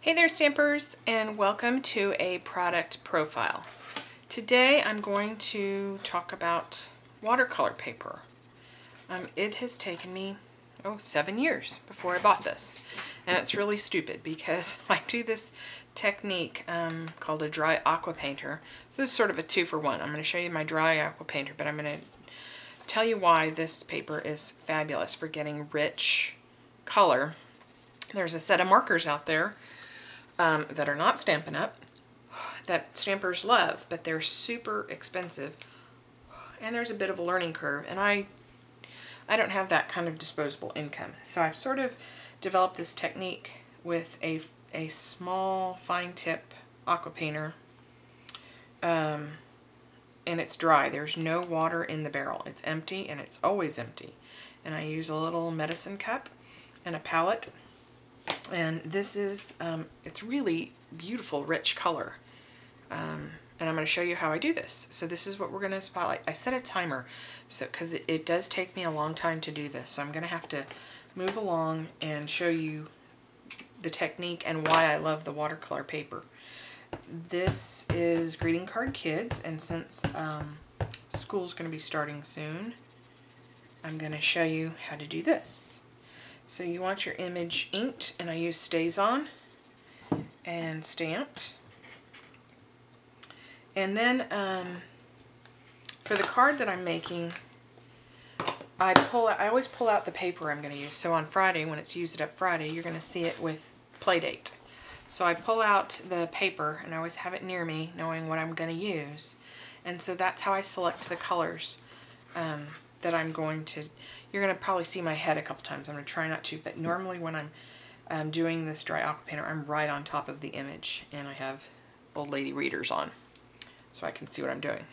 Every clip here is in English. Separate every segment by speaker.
Speaker 1: Hey there, Stampers, and welcome to a product profile. Today I'm going to talk about watercolor paper. It has taken me 7 years before I bought this, and it's really stupid because I do this technique called a dry aqua painter. So this is sort of a 2-for-1. I'm going to show you my dry aqua painter, but I'm going to tell you why this paper is fabulous for getting rich color. There's a set of markers out there that are not Stampin' Up! That stampers love, but they're super expensive, and there's a bit of a learning curve, and I don't have that kind of disposable income. So I've sort of developed this technique with a small fine tip aqua painter, and it's dry. There's no water in the barrel. It's empty, and it's always empty. And I use a little medicine cup and a palette. And this is, it's really beautiful, rich color. And I'm going to show you how I do this. So this is what we're going to spotlight. I set a timer because it does take me a long time to do this. So I'm going to have to move along and show you the technique and why I love the watercolor paper. This is Greeting Card Kids, and since school's going to be starting soon, I'm going to show you how to do this. So you want your image inked, and I use StazOn and stamped. And then for the card that I'm making, I always pull out the paper I'm going to use. So on Friday, when it's Use It Up Friday, you're going to see it with Playdate. So I pull out the paper, and I always have it near me, knowing what I'm going to use. And so that's how I select the colors that I'm going to. You're going to probably see my head a couple times. I'm going to try not to, but normally when I'm doing this dry aqua painter, I'm right on top of the image, and I have old lady readers on so I can see what I'm doing.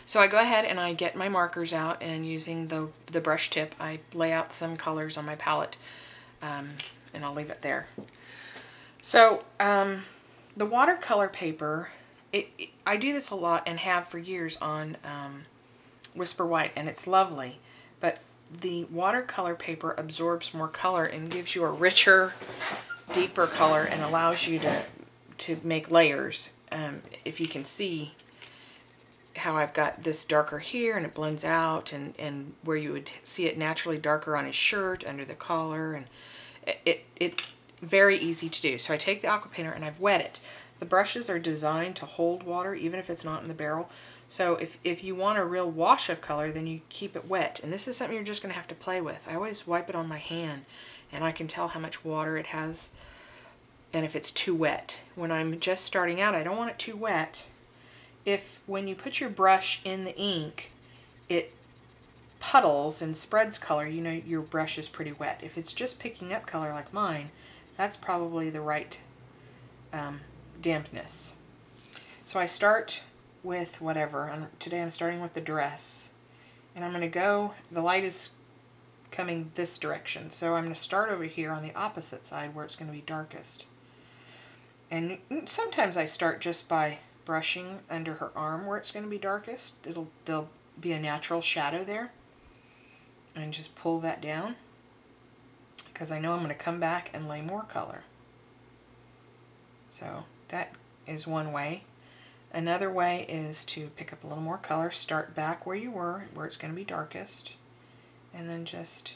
Speaker 1: So I go ahead and I get my markers out, and using the brush tip, I lay out some colors on my palette, and I'll leave it there. So the watercolor paper, I do this a lot and have for years on Whisper White, and it's lovely, but the watercolor paper absorbs more color and gives you a richer, deeper color, and allows you to make layers. If you can see how I've got this darker here, and it blends out, and where you would see it naturally darker on his shirt under the collar, and it very easy to do. So I take the aqua painter and I've wet it. The brushes are designed to hold water even if it's not in the barrel. So if you want a real wash of color, then you keep it wet. And this is something you're just going to have to play with. I always wipe it on my hand, and I can tell how much water it has and if it's too wet. When I'm just starting out, I don't want it too wet. When you put your brush in the ink, it puddles and spreads color, you know your brush is pretty wet. If it's just picking up color like mine, that's probably the right dampness. So I start with whatever. Today I'm starting with the dress, and I'm going to go, the light is coming this direction, so I'm going to start over here on the opposite side where it's going to be darkest. And sometimes I start just by brushing under her arm where it's going to be darkest. There'll be a natural shadow there, and just pull that down because I know I'm going to come back and lay more color. So that is one way. Another way is to pick up a little more color, start back where you were, where it's going to be darkest, and then just,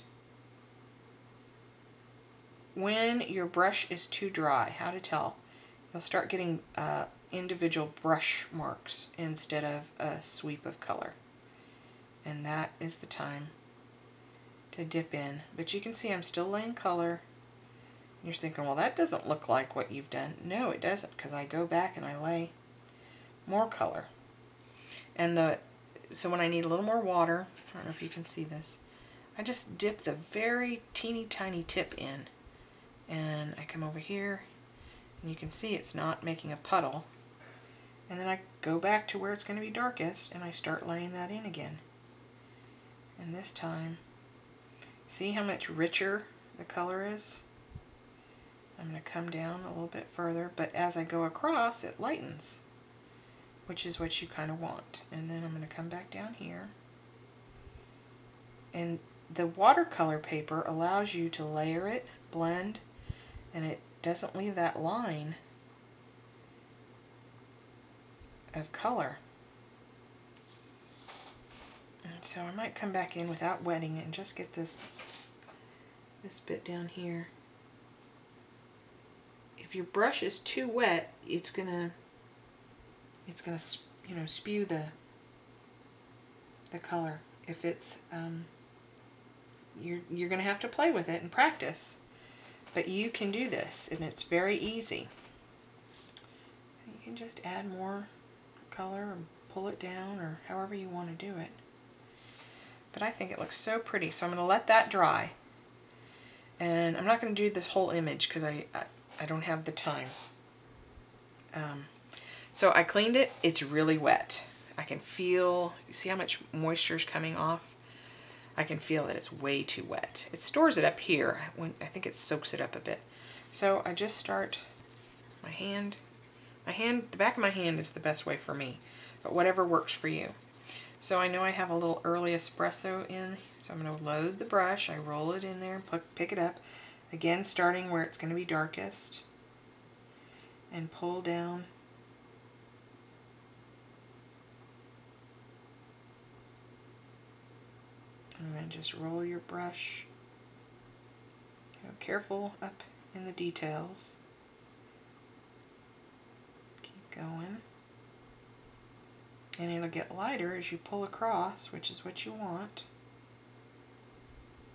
Speaker 1: when your brush is too dry, how to tell? You'll start getting individual brush marks instead of a sweep of color. And that is the time to dip in. But you can see I'm still laying color. You're thinking, well, that doesn't look like what you've done. No, it doesn't, because I go back and I lay more color. And so when I need a little more water, I don't know if you can see this, I just dip the very teeny tiny tip in, and I come over here, and you can see it's not making a puddle. And then I go back to where it's going to be darkest, and I start laying that in again. And this time, see how much richer the color is? I'm going to come down a little bit further, but as I go across, it lightens, which is what you kind of want. And then I'm going to come back down here. And the watercolor paper allows you to layer it, blend, and doesn't leave that line of color. And so I might come back in without wetting it and just get this bit down here. If your brush is too wet, it's gonna you know, spew the color. If it's you're gonna have to play with it and practice, but you can do this, and it's very easy. You can just add more color or pull it down or however you want to do it. But I think it looks so pretty, so I'm going to let that dry. And I'm not going to do this whole image because I don't have the time. So I cleaned it. It's really wet. I can feel, you see how much moisture is coming off? I can feel that it's way too wet. It stores it up here. I think it soaks it up a bit. So I just start my hand. The back of my hand is the best way for me, but whatever works for you. So I know I have a little early espresso in, so I'm going to load the brush. I roll it in there and pick it up. Again, starting where it's going to be darkest, and pull down. And then just roll your brush. Careful up in the details. Going, and it'll get lighter as you pull across, which is what you want.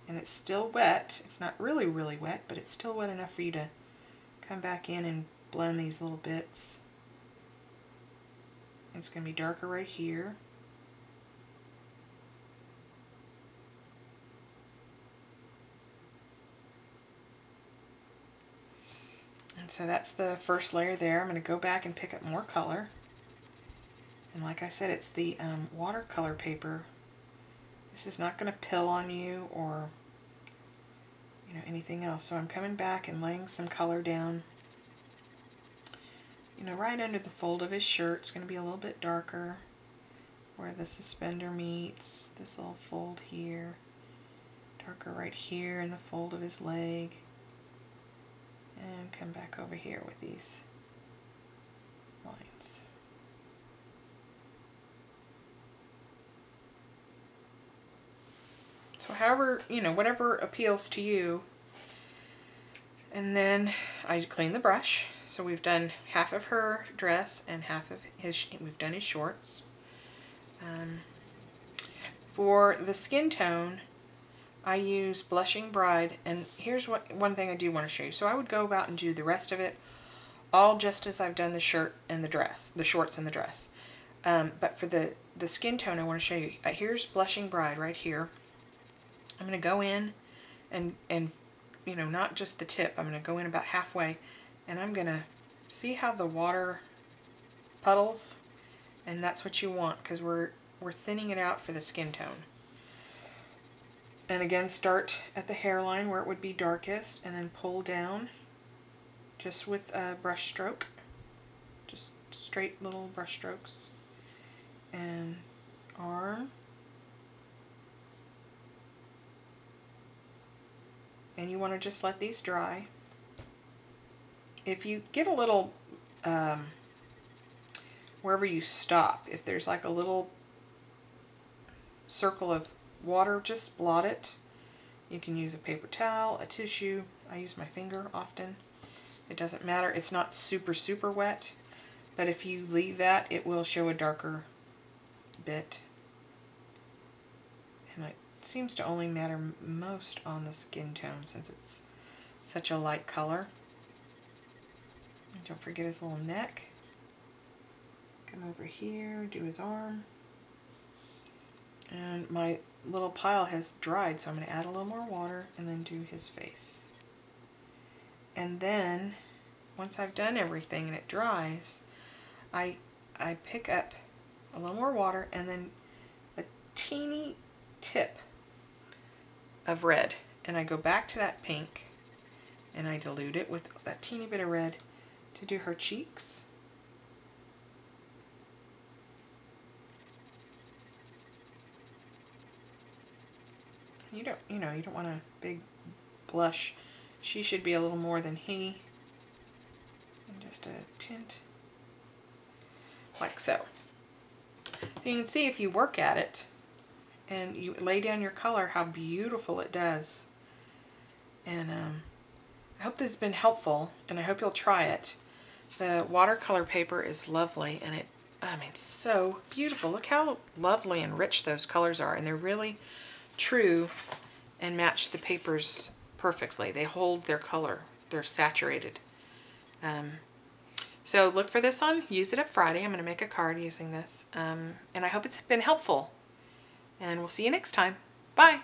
Speaker 1: And it's still wet. It's not really wet, but it's still wet enough for you to come back in and blend these little bits. It's going to be darker right here. And so that's the first layer there. I'm going to go back and pick up more color. And like I said, it's the watercolor paper. This is not going to pill on you or anything else. So I'm coming back and laying some color down. Right under the fold of his shirt. It's going to be a little bit darker where the suspender meets this little fold here. Darker right here in the fold of his leg. And come back over here with these lines. So however, whatever appeals to you. And then I clean the brush. So we've done half of her dress and half of we've done his shorts. For the skin tone, I use Blushing Bride, and here's one thing I do want to show you. So I would go about and do the rest of it all just as I've done the shirt and the dress, the shorts and the dress. But for the skin tone, I want to show you. Here's Blushing Bride right here. I'm going to go in and not just the tip. I'm going to go in about halfway, and I'm going to see how the water puddles, and that's what you want because we're thinning it out for the skin tone. And again, start at the hairline where it would be darkest, and then pull down just with a brush stroke, just straight little brush strokes. And arm. And you want to just let these dry. If you get a little, wherever you stop, if there's like a little circle of water, just blot it. You can use a paper towel, a tissue. I use my finger often. It doesn't matter. It's not super wet, but if you leave that, it will show a darker bit. And it seems to only matter most on the skin tone since it's such a light color. And don't forget his little neck. Come over here, do his arm. And my little pile has dried, so I'm going to add a little more water and then do his face. And then, once I've done everything and it dries, I pick up a little more water and then a teeny tip of red. And I go back to that pink and I dilute it with that teeny bit of red to do her cheeks. You don't want a big blush. She should be a little more than he. And just a tint like so. You can see if you work at it and you lay down your color how beautiful it does. And I hope this has been helpful, and I hope you'll try it. The watercolor paper is lovely, and I mean, so beautiful. Look how lovely and rich those colors are, and they're really true and match the papers perfectly. They hold their color. They're saturated. So look for this on Use It Up Friday. I'm going to make a card using this, and I hope it's been helpful. And we'll see you next time. Bye!